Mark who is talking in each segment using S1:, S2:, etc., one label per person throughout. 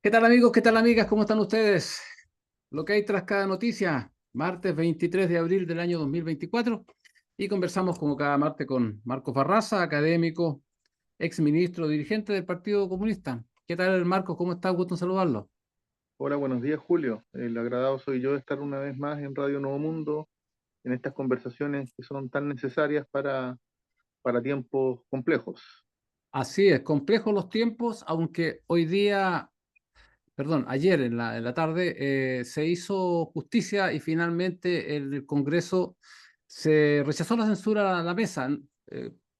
S1: ¿Qué tal amigos? ¿Qué tal amigas? ¿Cómo están ustedes? Lo que hay tras cada noticia, martes 23 de abril del año 2024, y conversamos como cada martes con Marcos Barraza, académico, ex ministro, dirigente del Partido Comunista. ¿Qué tal Marcos? ¿Cómo está? Gusto en saludarlo.
S2: Hola, buenos días, Julio. El agradado soy yo de estar una vez más en Radio Nuevo Mundo, en estas conversaciones que son tan necesarias para tiempos complejos.
S1: Así es, complejos los tiempos, aunque hoy día, perdón, ayer en la tarde se hizo justicia y finalmente el Congreso se rechazó la censura a la mesa.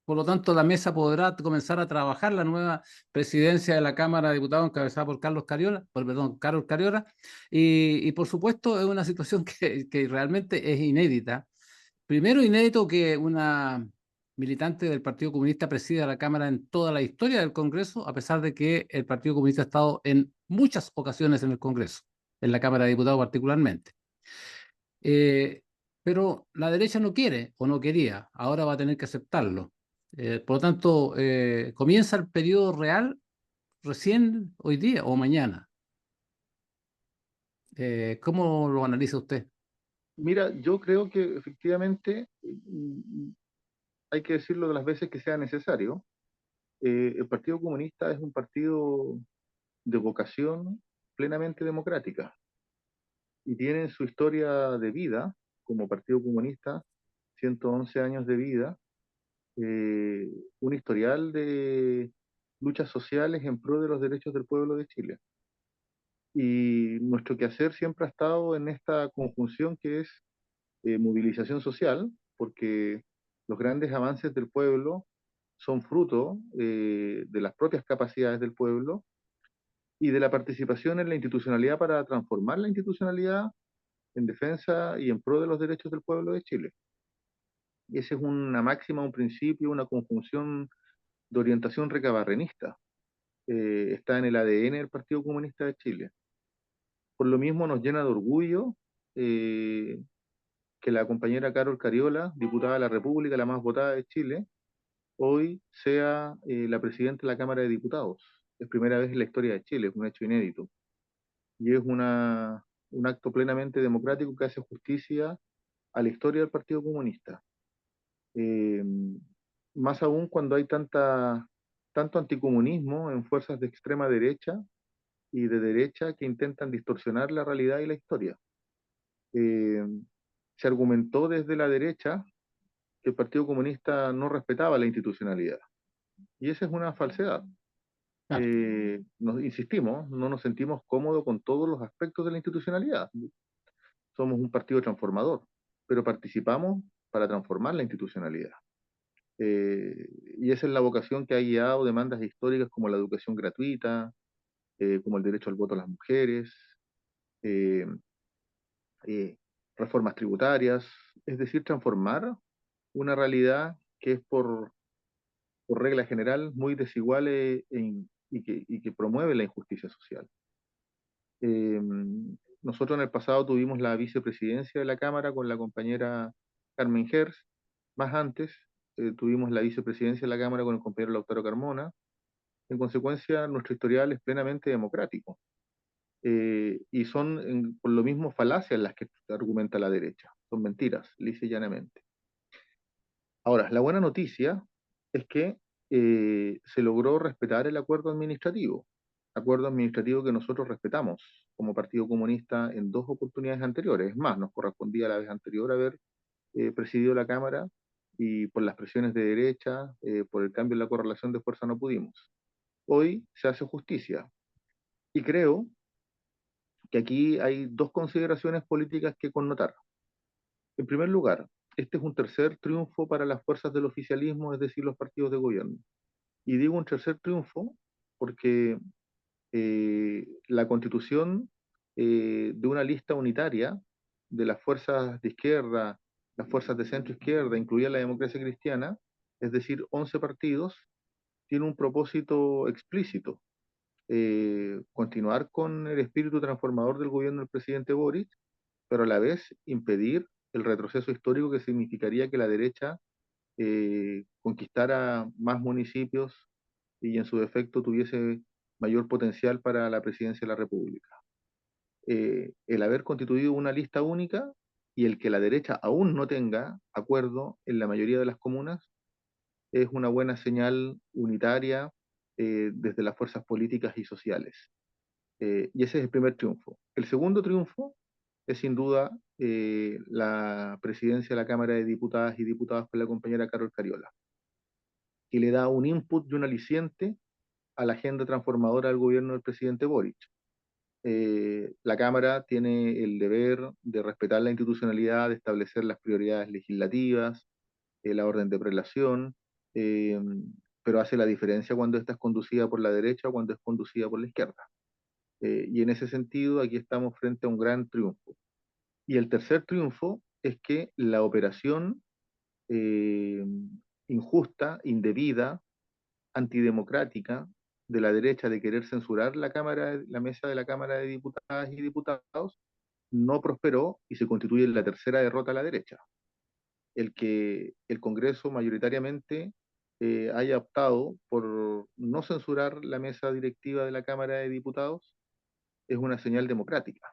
S1: Por lo tanto, la mesa podrá comenzar a trabajar la nueva presidencia de la Cámara de Diputados encabezada por Carlos Cariola, perdón, Carlos Cariola, y por supuesto es una situación que realmente es inédita. Primero, inédito que una militante del Partido Comunista presida la Cámara en toda la historia del Congreso, a pesar de que el Partido Comunista ha estado en muchas ocasiones en el Congreso, en la Cámara de Diputados particularmente. Eh, pero la derecha no quiere o no quería, ahora va a tener que aceptarlo. Por lo tanto, comienza el periodo real recién hoy día o mañana. ¿Cómo lo analiza usted?
S2: Mira, yo creo que efectivamente hay que decirlo de las veces que sea necesario. El Partido Comunista es un partido de vocación plenamente democrática y tiene en su historia de vida como Partido Comunista 111 años de vida, eh, un historial de luchas sociales en pro de los derechos del pueblo de Chile. Y nuestro quehacer siempre ha estado en esta conjunción que es movilización social, porque los grandes avances del pueblo son fruto de las propias capacidades del pueblo y de la participación en la institucionalidad para transformar la institucionalidad en defensa y en pro de los derechos del pueblo de Chile. Y esa es una máxima, un principio, una conjunción de orientación recabarrenista. Está en el ADN del Partido Comunista de Chile. Por lo mismo nos llena de orgullo eh, que la compañera Carol Cariola, diputada de la República, la más votada de Chile, hoy sea la presidenta de la Cámara de Diputados. Es primera vez en la historia de Chile, es un hecho inédito. Y es un acto plenamente democrático que hace justicia a la historia del Partido Comunista. Eh, Más aún cuando hay tanto anticomunismo en fuerzas de extrema derecha y de derecha que intentan distorsionar la realidad y la historia. Eh, Se argumentó desde la derecha que el Partido Comunista no respetaba la institucionalidad. Y esa es una falsedad.
S1: Claro.
S2: Nos insistimos, no nos sentimos cómodos con todos los aspectos de la institucionalidad. Somos un partido transformador, pero participamos para transformar la institucionalidad. Y esa es la vocación que ha guiado demandas históricas como la educación gratuita, como el derecho al voto a las mujeres, eh, eh, reformas tributarias, es decir, transformar una realidad que es por regla general muy desigual y que promueve la injusticia social. Eh, Nosotros en el pasado tuvimos la vicepresidencia de la Cámara con la compañera Carmen Gers, más antes tuvimos la vicepresidencia de la Cámara con el compañero Lautaro Carmona. En consecuencia, nuestro historial es plenamente democrático. Y son por lo mismo falacias las que argumenta la derecha, son mentiras, lisa y llanamente. Ahora, la buena noticia es que se logró respetar el acuerdo administrativo que nosotros respetamos como Partido Comunista en dos oportunidades anteriores. Es más, nos correspondía la vez anterior haber presidido la Cámara y por las presiones de derecha, por el cambio en la correlación de fuerza no pudimos. Hoy se hace justicia y creo que aquí hay dos consideraciones políticas que connotar. En primer lugar, este es un tercer triunfo para las fuerzas del oficialismo, es decir, los partidos de gobierno. Y digo un tercer triunfo porque la constitución de una lista unitaria de las fuerzas de izquierda, las fuerzas de centro izquierda, incluida la democracia cristiana, es decir, 11 partidos, tiene un propósito explícito, continuar con el espíritu transformador del gobierno del presidente Boric, pero a la vez impedir el retroceso histórico que significaría que la derecha conquistara más municipios y en su defecto tuviese mayor potencial para la presidencia de la República. El haber constituido una lista única y el que la derecha aún no tenga acuerdo en la mayoría de las comunas es una buena señal unitaria desde las fuerzas políticas y sociales. Y ese es el primer triunfo. El segundo triunfo es sin duda la presidencia de la Cámara de Diputadas y Diputados por la compañera Carol Cariola, que le da un input y un aliciente a la agenda transformadora del gobierno del presidente Boric. La Cámara tiene el deber de respetar la institucionalidad, de establecer las prioridades legislativas, la orden de prelación, eh, pero hace la diferencia cuando esta es conducida por la derecha o cuando es conducida por la izquierda. Y en ese sentido, aquí estamos frente a un gran triunfo. Y el tercer triunfo es que la operación eh, injusta, indebida, antidemocrática de la derecha de querer censurar la mesa de la Cámara de Diputadas y Diputados no prosperó y se constituye en la tercera derrota a la derecha. El que el Congreso mayoritariamente haya optado por no censurar la mesa directiva de la Cámara de Diputados es una señal democrática,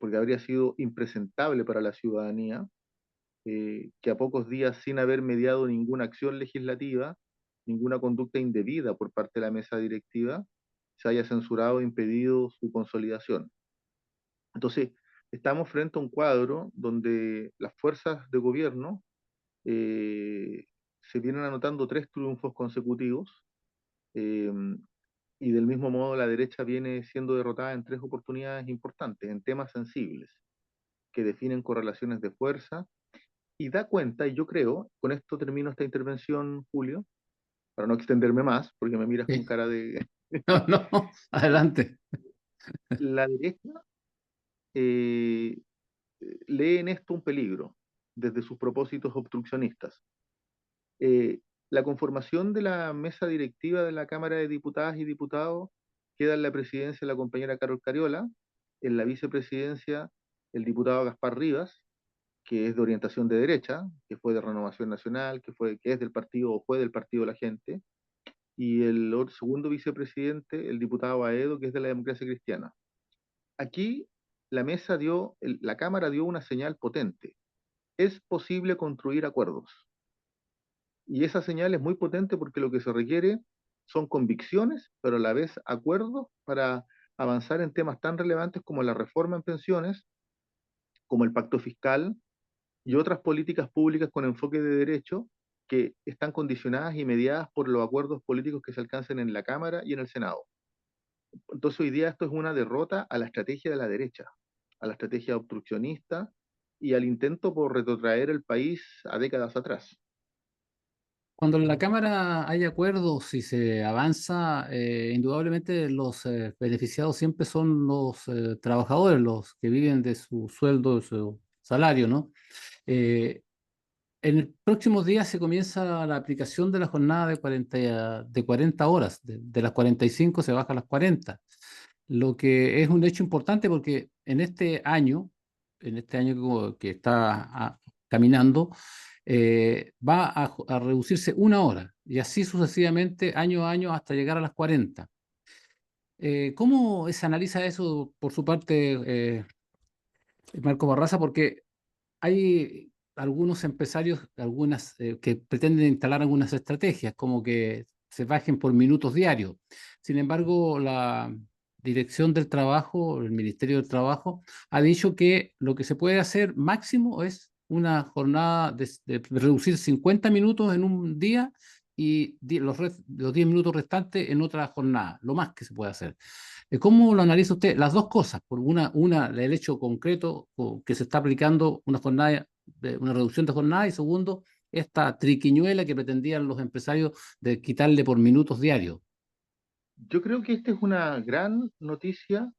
S2: porque habría sido impresentable para la ciudadanía que a pocos días, sin haber mediado ninguna acción legislativa, ninguna conducta indebida por parte de la mesa directiva, se haya censurado e impedido su consolidación. Entonces, estamos frente a un cuadro donde las fuerzas de gobierno eh, se vienen anotando tres triunfos consecutivos eh, y del mismo modo la derecha viene siendo derrotada en tres oportunidades importantes, en temas sensibles, que definen correlaciones de fuerza y da cuenta, y yo creo, con esto termino esta intervención, Julio, para no extenderme más, porque me miras con
S1: Sí.
S2: cara de...
S1: No, no, adelante.
S2: La derecha eh, lee en esto un peligro, desde sus propósitos obstruccionistas. La conformación de la mesa directiva de la Cámara de Diputadas y Diputados queda en la presidencia la compañera Carol Cariola, en la vicepresidencia el diputado Gaspar Rivas, que es de orientación de derecha, que fue de Renovación Nacional, que es del partido o fue del partido de la gente, y el segundo vicepresidente, el diputado Baedo, que es de la democracia cristiana. Aquí la Cámara dio una señal potente. Es posible construir acuerdos. Y esa señal es muy potente porque lo que se requiere son convicciones, pero a la vez acuerdos para avanzar en temas tan relevantes como la reforma en pensiones, como el pacto fiscal y otras políticas públicas con enfoque de derecho que están condicionadas y mediadas por los acuerdos políticos que se alcancen en la Cámara y en el Senado. Entonces hoy día esto es una derrota a la estrategia de la derecha, a la estrategia obstruccionista y al intento por retrotraer el país a décadas atrás.
S1: Cuando en la Cámara hay acuerdos y se avanza, indudablemente los beneficiados siempre son los trabajadores, los que viven de su sueldo, de su salario, ¿no? Eh, en el próximo día se comienza la aplicación de la jornada de 40 horas, de las 45 se baja a las 40, lo que es un hecho importante porque en este año que está caminando, va a reducirse una hora y así sucesivamente año a año hasta llegar a las 40. ¿Cómo se analiza eso por su parte, Marco Barraza? Porque hay algunos empresarios, que pretenden instalar algunas estrategias, como que se bajen por minutos diarios. Sin embargo, la Dirección del Trabajo, el Ministerio del Trabajo, ha dicho que lo que se puede hacer máximo es una jornada de reducir 50 minutos en un día y los 10 minutos restantes en otra jornada, lo más que se puede hacer. ¿Cómo lo analiza usted? Las dos cosas, por el hecho concreto que se está aplicando una reducción de jornada y segundo, esta triquiñuela que pretendían los empresarios de quitarle por minutos diarios.
S2: Yo creo que esta es una gran noticia,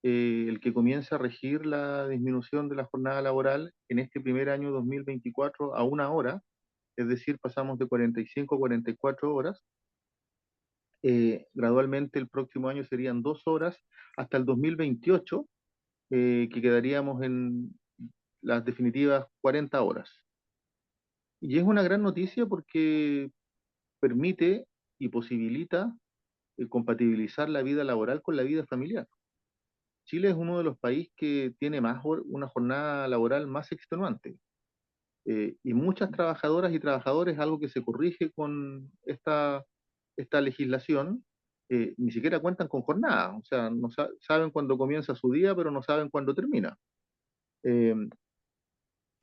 S2: el que comience a regir la disminución de la jornada laboral en este primer año 2024 a una hora, es decir, pasamos de 45 a 44 horas. Gradualmente el próximo año serían 2 horas hasta el 2028, que quedaríamos en las definitivas 40 horas. Y es una gran noticia porque permite y posibilita compatibilizar la vida laboral con la vida familiar. Chile es uno de los países que tiene una jornada laboral más extenuante. Y muchas trabajadoras y trabajadores, algo que se corrige con esta legislación, ni siquiera cuentan con jornada, o sea, no saben cuándo comienza su día, pero no saben cuándo termina. Eh,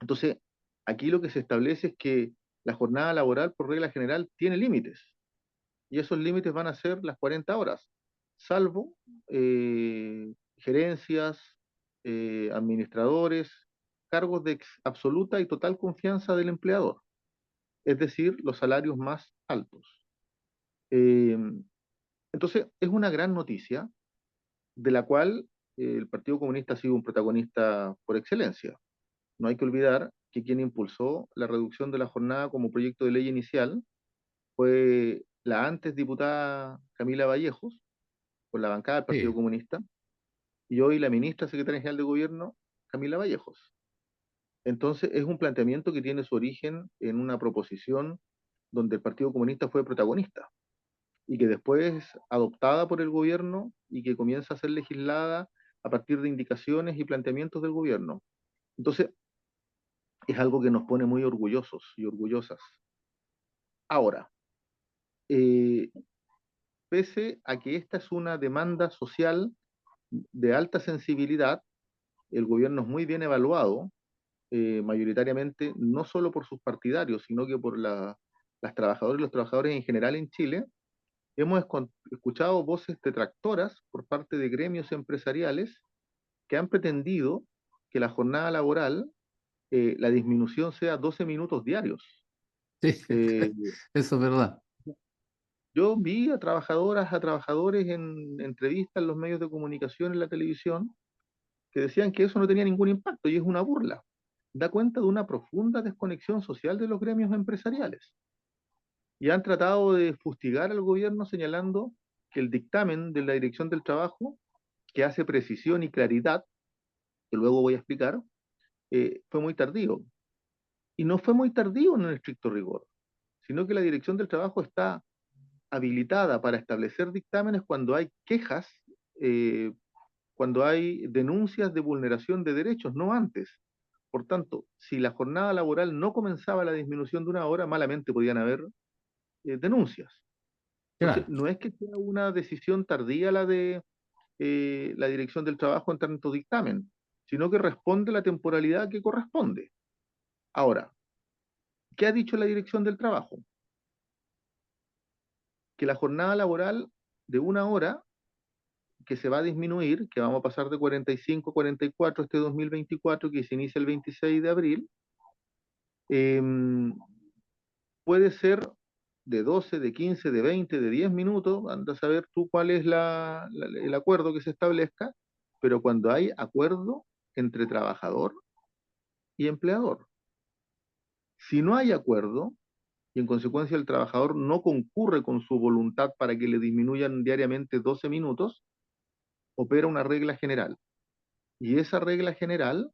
S2: entonces, aquí lo que se establece es que la jornada laboral, por regla general, tiene límites, y esos límites van a ser las 40 horas, salvo gerencias, administradores, cargos de absoluta y total confianza del empleador, es decir, los salarios más altos. Eh, entonces, es una gran noticia de la cual el Partido Comunista ha sido un protagonista por excelencia. No hay que olvidar que quien impulsó la reducción de la jornada como proyecto de ley inicial fue la antes diputada Camila Vallejos, por la bancada del Partido
S1: Sí,
S2: Comunista, y hoy la ministra secretaria general de Gobierno, Camila Vallejos. Entonces, es un planteamiento que tiene su origen en una proposición donde el Partido Comunista fue protagonista y que después es adoptada por el gobierno y que comienza a ser legislada a partir de indicaciones y planteamientos del gobierno. Entonces, es algo que nos pone muy orgullosos y orgullosas. Ahora, eh, pese a que esta es una demanda social de alta sensibilidad, el gobierno es muy bien evaluado, mayoritariamente no solo por sus partidarios, sino que por las trabajadoras y los trabajadores en general en Chile. Hemos escuchado voces detractoras por parte de gremios empresariales que han pretendido que la jornada laboral, la disminución sea 12 minutos diarios.
S1: sí,
S2: Eh,
S1: eso es verdad.
S2: yo vi a trabajadoras, a trabajadores en entrevistas en los medios de comunicación, en la televisión, que decían que eso no tenía ningún impacto y es una burla. Da cuenta de una profunda desconexión social de los gremios empresariales. Y han tratado de fustigar al gobierno señalando que el dictamen de la Dirección del Trabajo, que hace precisión y claridad, que luego voy a explicar, fue muy tardío. Y no fue muy tardío en el estricto rigor, sino que la Dirección del Trabajo está habilitada para establecer dictámenes cuando hay quejas, eh, cuando hay denuncias de vulneración de derechos, no antes. Por tanto, si la jornada laboral no comenzaba a la disminución de una hora, malamente podían haber denuncias. Entonces,
S1: Claro,
S2: no es que sea una decisión tardía la de la Dirección del Trabajo en tanto dictamen, sino que responde a la temporalidad que corresponde. Ahora, ¿qué ha dicho la Dirección del Trabajo? Que la jornada laboral de una hora, que se va a disminuir, que vamos a pasar de 45 a 44 este 2024, que se inicia el 26 de abril, eh, puede ser de 12, de 15, de 20, de 10 minutos, anda a saber tú cuál es el acuerdo que se establezca, pero cuando hay acuerdo entre trabajador y empleador. Si no hay acuerdo, y en consecuencia el trabajador no concurre con su voluntad para que le disminuyan diariamente 12 minutos, opera una regla general. Y esa regla general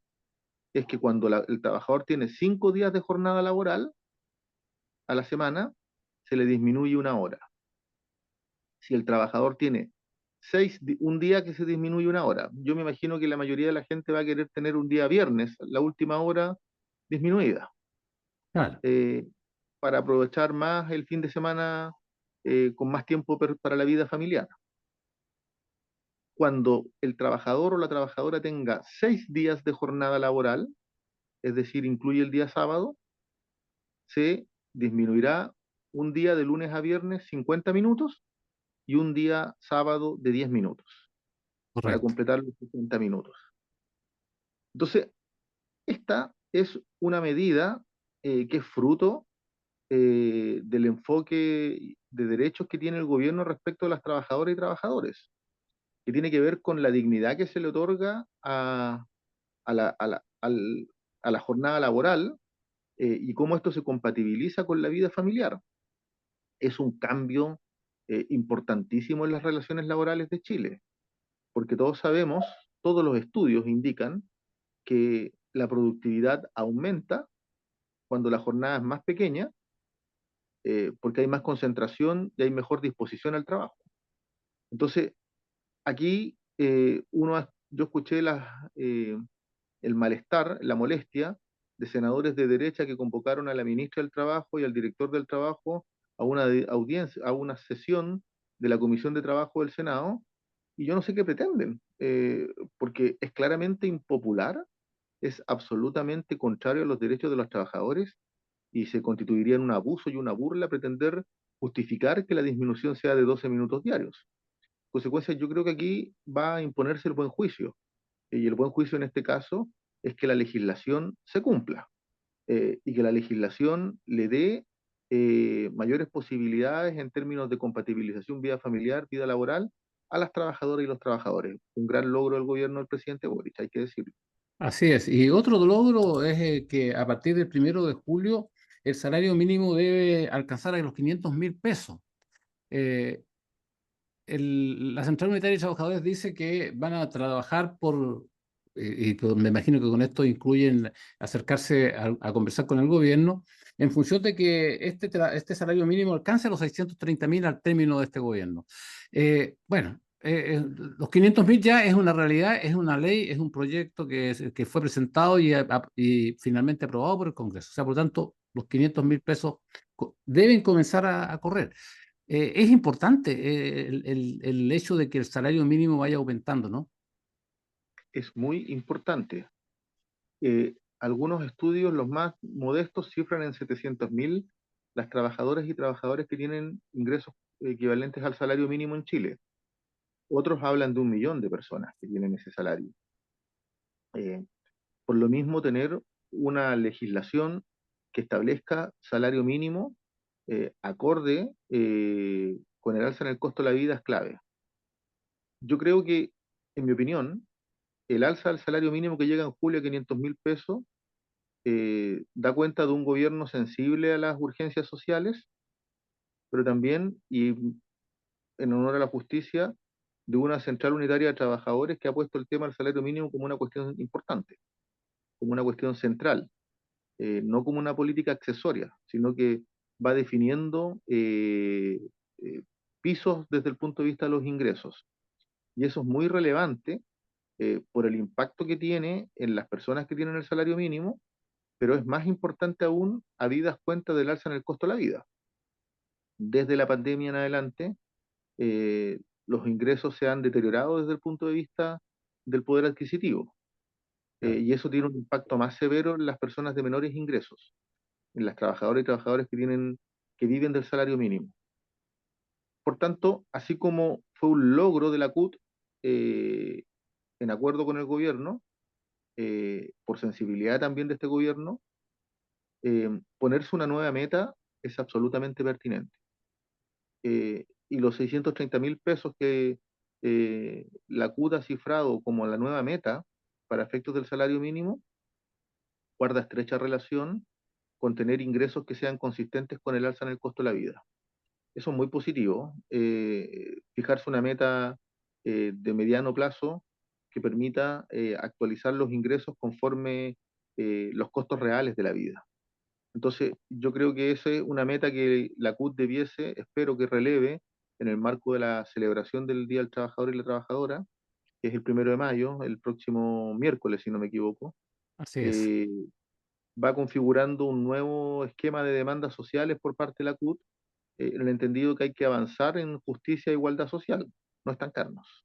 S2: es que cuando el trabajador tiene 5 días de jornada laboral a la semana, se le disminuye una hora. Si el trabajador tiene un día que se disminuye una hora, yo me imagino que la mayoría de la gente va a querer tener un día viernes, la última hora disminuida,
S1: claro.
S2: eh, para aprovechar más el fin de semana con más tiempo para la vida familiar. Cuando el trabajador o la trabajadora tenga 6 días de jornada laboral, es decir, incluye el día sábado, se disminuirá un día de lunes a viernes 50 minutos y un día sábado de 10 minutos para
S1: Correcto.
S2: completar los 60 minutos. Entonces, esta es una medida que es fruto del enfoque de derechos que tiene el gobierno respecto a las trabajadoras y trabajadores, que tiene que ver con la dignidad que se le otorga a la, a la, al- a la jornada laboral y cómo esto se compatibiliza con la vida familiar. Es un cambio importantísimo en las relaciones laborales de Chile, porque todos sabemos, todos los estudios indican que la productividad aumenta cuando la jornada es más pequeña, porque hay más concentración y hay mejor disposición al trabajo. Entonces, aquí yo escuché el malestar, la molestia de senadores de derecha que convocaron a la ministra del Trabajo y al director del Trabajo a una audiencia, a una sesión de la Comisión de Trabajo del Senado, y yo no sé qué pretenden, porque es claramente impopular, es absolutamente contrario a los derechos de los trabajadores y se constituiría en un abuso y una burla pretender justificar que la disminución sea de 12 minutos diarios. Consecuencia, yo creo que aquí va a imponerse el buen juicio, y el buen juicio en este caso es que la legislación se cumpla, y que la legislación le dé mayores posibilidades en términos de compatibilización vida familiar, vida laboral a las trabajadoras y los trabajadores. Un gran logro del gobierno del presidente Boric, hay que decirlo.
S1: Así es. Y otro logro es que a partir del 1 de julio el salario mínimo debe alcanzar a los 500.000 pesos. Eh, la Central Unitaria de Trabajadores dice que van a trabajar me imagino que con esto incluyen acercarse a conversar con el gobierno, en función de que este salario mínimo alcance los 630.000 al término de este gobierno. Los 500.000 ya es una realidad, es una ley, es un proyecto que fue presentado y finalmente aprobado por el Congreso. O sea, por lo tanto, los 500.000 pesos deben comenzar a correr. Es importante el hecho de que el salario mínimo vaya aumentando, ¿no?
S2: Es muy importante. Algunos estudios, los más modestos, cifran en 700.000 las trabajadoras y trabajadores que tienen ingresos equivalentes al salario mínimo en Chile. Otros hablan de 1 millón de personas que tienen ese salario. Eh, por lo mismo, tener una legislación que establezca salario mínimo acorde con el alza en el costo de la vida es clave. Yo creo que, en mi opinión, el alza del salario mínimo que llega en julio a 500.000 pesos da cuenta de un gobierno sensible a las urgencias sociales, pero también, y en honor a la justicia, de una central unitaria de trabajadores que ha puesto el tema del salario mínimo como una cuestión importante, como una cuestión central, no como una política accesoria, sino que va definiendo eh, pisos desde el punto de vista de los ingresos. Y eso es muy relevante por el impacto que tiene en las personas que tienen el salario mínimo, pero es más importante aún habidas cuenta del alza en el costo de la vida. Desde la pandemia en adelante, eh, los ingresos se han deteriorado desde el punto de vista del poder adquisitivo,
S1: Claro.
S2: y eso tiene un impacto más severo en las personas de menores ingresos, en las trabajadoras y trabajadores que viven del salario mínimo. Por tanto, así como fue un logro de la CUT, eh, en acuerdo con el gobierno, por sensibilidad también de este gobierno, ponerse una nueva meta es absolutamente pertinente. Y los 630.000 pesos que la CUT ha cifrado como la nueva meta para efectos del salario mínimo guarda estrecha relación con tener ingresos que sean consistentes con el alza en el costo de la vida. Eso es muy positivo. Fijarse una meta de mediano plazo que permita actualizar los ingresos conforme los costos reales de la vida. Entonces, yo creo que esa es una meta que la CUT debiese, espero que releve en el marco de la celebración del Día del Trabajador y la Trabajadora, que es el 1 de mayo, el próximo miércoles, si no me equivoco.
S1: Así es.
S2: eh, Va configurando un nuevo esquema de demandas sociales por parte de la CUT, en el entendido que hay que avanzar en justicia e igualdad social, no estancarnos.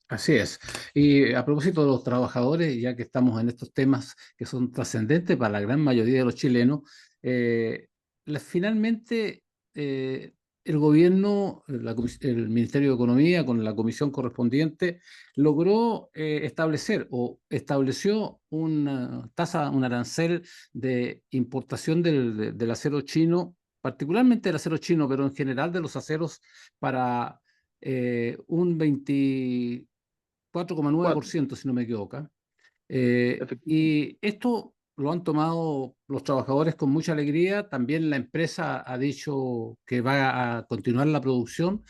S1: Así es. Y a propósito de los trabajadores, ya que estamos en estos temas que son trascendentes para la gran mayoría de los chilenos, eh, finalmente eh, el gobierno, el Ministerio de Economía, con la comisión correspondiente, logró establecer o estableció una tasa, un arancel de importación del acero chino, particularmente del acero chino, pero en general de los aceros para un
S2: 4,
S1: 4,9%, si no me equivoco.
S2: efectivamente.
S1: Y esto lo han tomado los trabajadores con mucha alegría. También la empresa ha dicho que va a continuar la producción.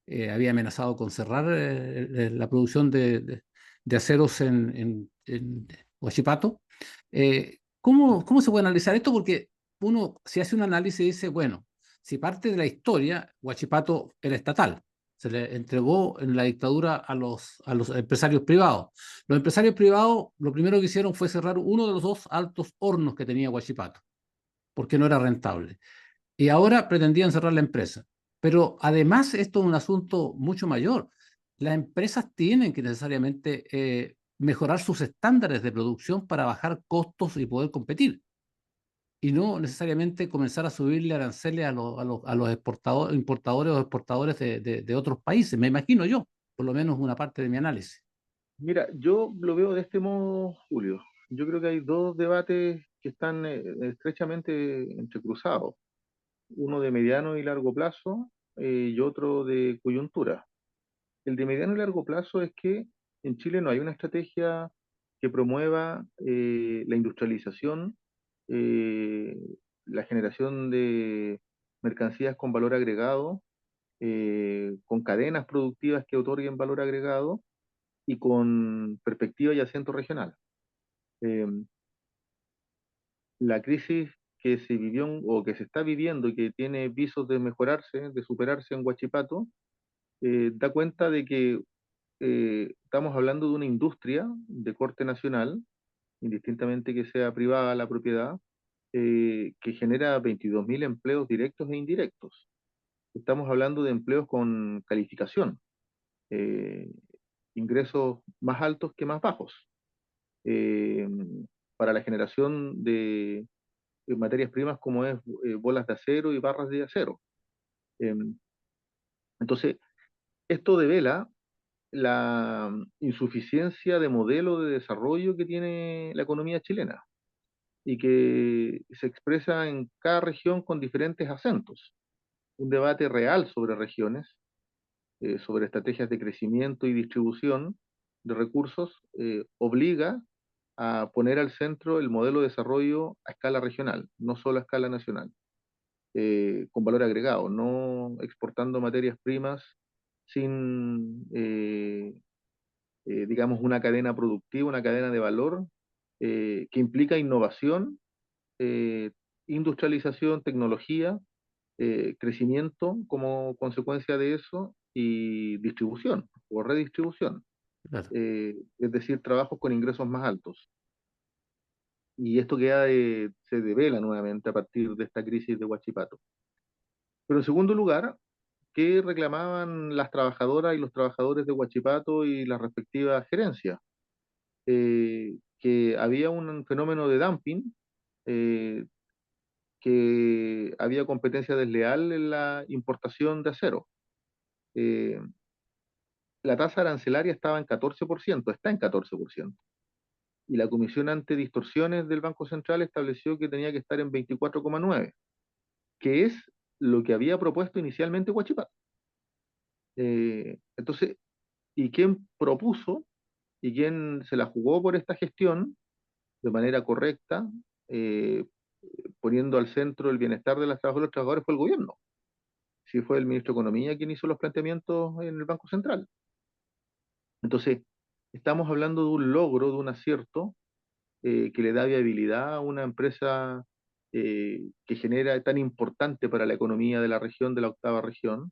S1: Había amenazado con cerrar la producción de aceros en Huachipato. ¿Cómo se puede analizar esto? Porque uno, si hace un análisis, dice, bueno, si parte de la historia, Huachipato era estatal, se le entregó en la dictadura a los empresarios privados. Los empresarios privados lo primero que hicieron fue cerrar uno de los dos altos hornos que tenía Huachipato, porque no era rentable. Y ahora pretendían cerrar la empresa. Pero además esto es un asunto mucho mayor. Las empresas tienen que necesariamente mejorar sus estándares de producción para bajar costos y poder competir. Y no necesariamente comenzar a subirle aranceles a los exportadores, importadores o exportadores de otros países. Me imagino yo, por lo menos una parte de mi análisis.
S2: Mira, yo lo veo de este modo, Julio. Yo creo que hay dos debates que están estrechamente entrecruzados, uno de mediano y largo plazo y otro de coyuntura. El de mediano y largo plazo es que en Chile no hay una estrategia que promueva la industrialización, eh, la generación de mercancías con valor agregado, con cadenas productivas que otorguen valor agregado y con perspectiva y acento regional. Eh, la crisis que se vivió o que se está viviendo y que tiene visos de mejorarse, de superarse en Huachipato, da cuenta de que estamos hablando de una industria de corte nacional, indistintamente que sea privada la propiedad, que genera 22.000 empleos directos e indirectos. Estamos hablando de empleos con calificación, eh, ingresos más altos que más bajos, eh, para la generación de materias primas como es bolas de acero y barras de acero. Eh, entonces, esto devela la insuficiencia de modelo de desarrollo que tiene la economía chilena y que se expresa en cada región con diferentes acentos. Un debate real sobre regiones, sobre estrategias de crecimiento y distribución de recursos, obliga a poner al centro el modelo de desarrollo a escala regional, no solo a escala nacional, con valor agregado, no exportando materias primas sin digamos, una cadena productiva, una cadena de valor que implica innovación, eh, industrialización, tecnología, crecimiento como consecuencia de eso y distribución o redistribución,
S1: Claro.
S2: es decir, trabajos con ingresos más altos. Y esto se devela nuevamente a partir de esta crisis de Huachipato. Pero en segundo lugar, ¿qué reclamaban las trabajadoras y los trabajadores de Huachipato y las respectivas gerencias? Que había un fenómeno de dumping, eh, que había competencia desleal en la importación de acero. Eh, la tasa arancelaria estaba en 14%, está en 14%, y la Comisión ante Distorsiones del Banco Central estableció que tenía que estar en 24,9, que es lo que había propuesto inicialmente Huachipato. Entonces, ¿y quién propuso y quién se la jugó por esta gestión de manera correcta, eh, poniendo al centro el bienestar de las trabajadoras y los trabajadores fue el gobierno? Sí, fue el ministro de Economía quien hizo los planteamientos en el Banco Central. Entonces, estamos hablando de un logro, de un acierto, que le da viabilidad a una empresa que genera tan importante para la economía de la región, de la octava región,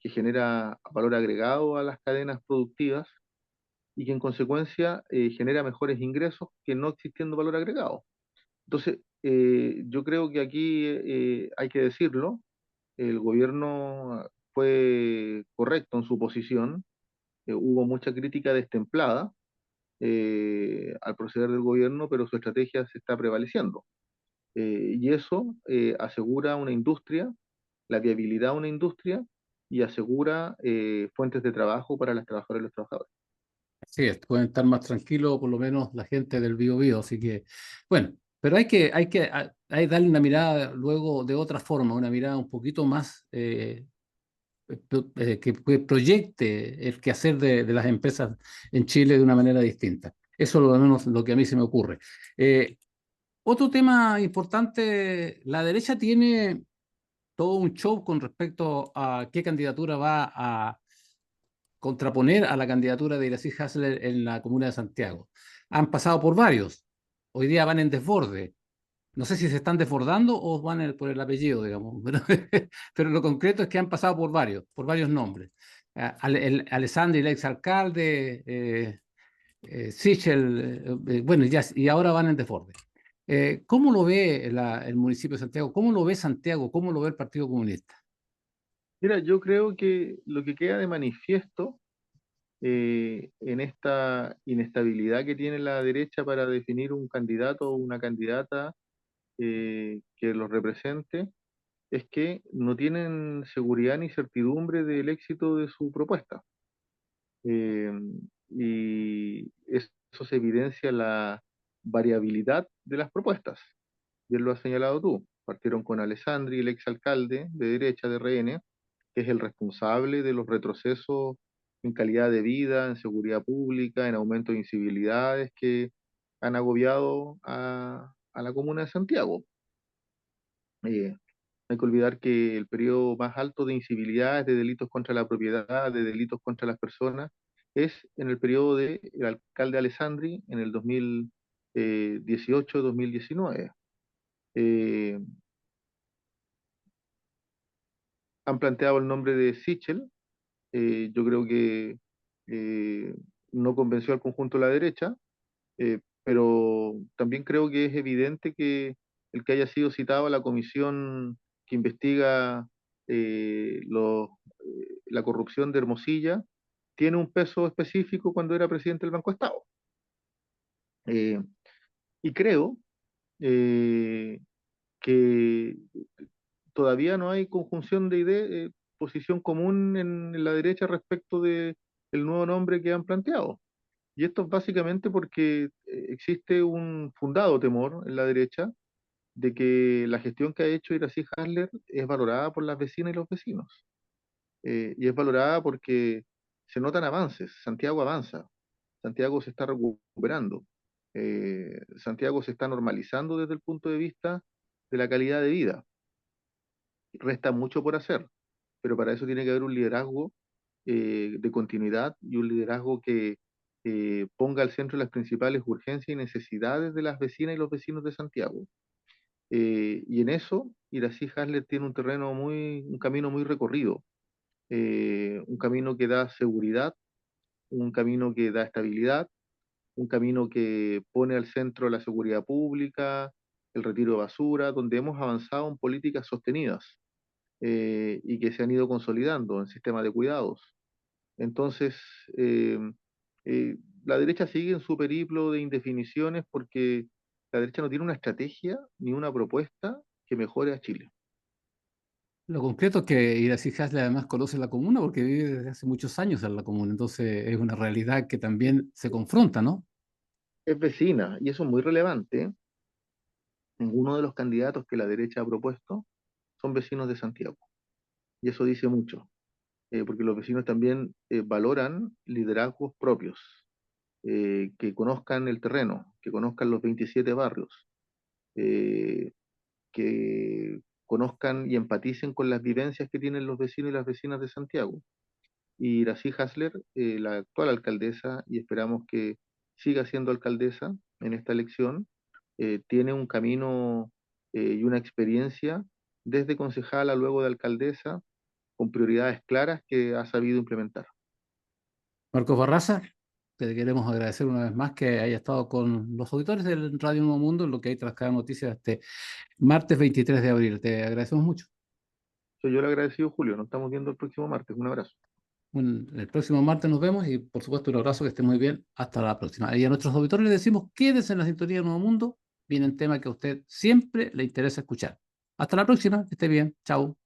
S2: que genera valor agregado a las cadenas productivas y que en consecuencia genera mejores ingresos que no existiendo valor agregado. Entonces, yo creo que aquí hay que decirlo, el gobierno fue correcto en su posición, hubo mucha crítica destemplada al proceder del gobierno, pero su estrategia se está prevaleciendo. Y eso asegura una industria, la viabilidad de una industria y asegura fuentes de trabajo para las trabajadoras y los trabajadores.
S1: Así es, pueden estar más tranquilos, por lo menos la gente del Bío. Así que, bueno, pero hay que darle una mirada luego de otra forma, una mirada un poquito más que proyecte el quehacer de las empresas en Chile de una manera distinta. Eso es lo menos lo que a mí se me ocurre. Eh, Otro tema importante, la derecha tiene todo un show con respecto a qué candidatura va a contraponer a la candidatura de Iracy Hasler en la comuna de Santiago. Han pasado por varios, hoy día van en desborde. No sé si se están desbordando o van por el apellido, digamos, pero lo concreto es que han pasado por varios nombres. Alessandri, el exalcalde, Sichel, bueno, ya, y ahora van en desborde. ¿Cómo lo ve el municipio de Santiago? ¿Cómo lo ve Santiago? ¿Cómo lo ve el Partido Comunista?
S2: Mira, yo creo que lo que queda de manifiesto en esta inestabilidad que tiene la derecha para definir un candidato o una candidata que los represente es que no tienen seguridad ni certidumbre del éxito de su propuesta. Eh, y eso se evidencia en la variabilidad de las propuestas. Bien lo has señalado tú. Partieron con Alessandri, el exalcalde de derecha de RN, que es el responsable de los retrocesos en calidad de vida, en seguridad pública, en aumento de incivilidades que han agobiado a la comuna de Santiago. No hay que olvidar que el periodo más alto de incivilidades, de delitos contra la propiedad, de delitos contra las personas, es en el periodo del alcalde Alessandri en el 2018-2019. Eh, Han planteado el nombre de Sichel. Yo creo que eh, no convenció al conjunto de la derecha, pero también creo que es evidente que el que haya sido citado a la comisión que investiga la corrupción de Hermosilla tiene un peso específico cuando era presidente del Banco Estado. Eh, y creo eh, que todavía no hay conjunción de ideas, posición común en la derecha respecto de el nuevo nombre que han planteado. Y esto es básicamente porque existe un fundado temor en la derecha de que la gestión que ha hecho Iracy Hasler es valorada por las vecinas y los vecinos. Y es valorada porque se notan avances, Santiago avanza, Santiago se está recuperando, Santiago se está normalizando desde el punto de vista de la calidad de vida. Resta mucho por hacer, pero para eso tiene que haber un liderazgo de continuidad y un liderazgo que ponga al centro las principales urgencias y necesidades de las vecinas y los vecinos de Santiago. Y en eso, Iracy Hasler tiene un camino muy recorrido, un camino que da seguridad, un camino que da estabilidad, un camino que pone al centro la seguridad pública, el retiro de basura, donde hemos avanzado en políticas sostenidas y que se han ido consolidando en sistemas de cuidados. Entonces, eh, eh, la derecha sigue en su periplo de indefiniciones porque la derecha no tiene una estrategia ni una propuesta que mejore a Chile.
S1: Lo concreto es que Iracy Hasle además conoce la comuna porque vive desde hace muchos años en la comuna, entonces es una realidad que también se confronta, ¿no?
S2: Es vecina y eso es muy relevante. Ninguno de los candidatos que la derecha ha propuesto son vecinos de Santiago. Y eso dice mucho, porque los vecinos también valoran liderazgos propios, que conozcan el terreno, que conozcan los 27 barrios, eh, que conozcan y empaticen con las vivencias que tienen los vecinos y las vecinas de Santiago. Y Iracy Hasler, la actual alcaldesa, y esperamos que siga siendo alcaldesa en esta elección, tiene un camino y una experiencia desde concejala, luego de alcaldesa, con prioridades claras que ha sabido implementar.
S1: Marcos Barraza, te queremos agradecer una vez más que haya estado con los auditores del Radio Nuevo Mundo en lo que hay tras cada noticia este martes 23 de abril. Te agradecemos mucho.
S2: Soy yo el agradecido, Julio. Nos estamos viendo el próximo martes. Un abrazo.
S1: El próximo martes nos vemos y por supuesto un abrazo, que esté muy bien. Hasta la próxima. Y a nuestros auditores les decimos, quédense en la sintonía de Nuevo Mundo. Vienen temas que a usted siempre le interesa escuchar. Hasta la próxima, que esté bien. Chao.